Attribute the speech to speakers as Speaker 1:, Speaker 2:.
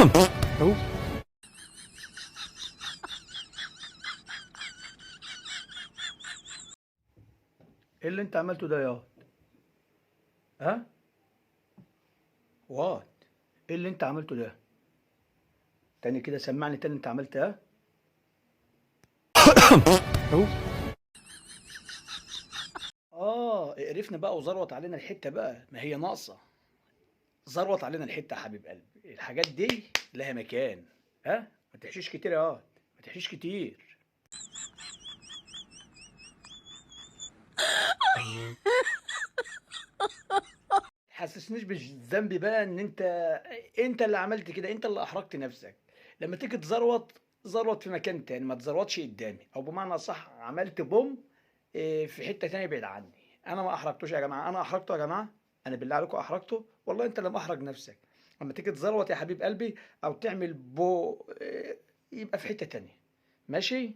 Speaker 1: اهو.
Speaker 2: ايه اللي انت عملته ده يا ها وات؟ ايه اللي انت عملته ده؟ تاني كده، سمعني تاني، انت عملت ايه؟
Speaker 1: اهو.
Speaker 2: اقرفنا بقى وزروط علينا الحته بقى، ما هي ناقصه. زروط علينا الحته يا حبيب قلبي، الحاجات دي لها مكان. ما تحشيش كتير ما تحشيش كتير. حسسنيش بالذنب بقى ان انت اللي عملت كده، انت اللي احرجت نفسك. لما تيجي تزروط، زروط في مكان تاني، ما تزروطش قدامي، او بمعنى صح عملت بوم في حته تانية بعيد عني. انا ما احرجتوش يا جماعه، انا احرجته يا جماعه؟ انا بالله عليكم احرجته؟ والله انت اللي محرج نفسك. لما تيجي تزروط يا حبيب قلبي او تعمل بو يبقى في حته تانية. ماشي.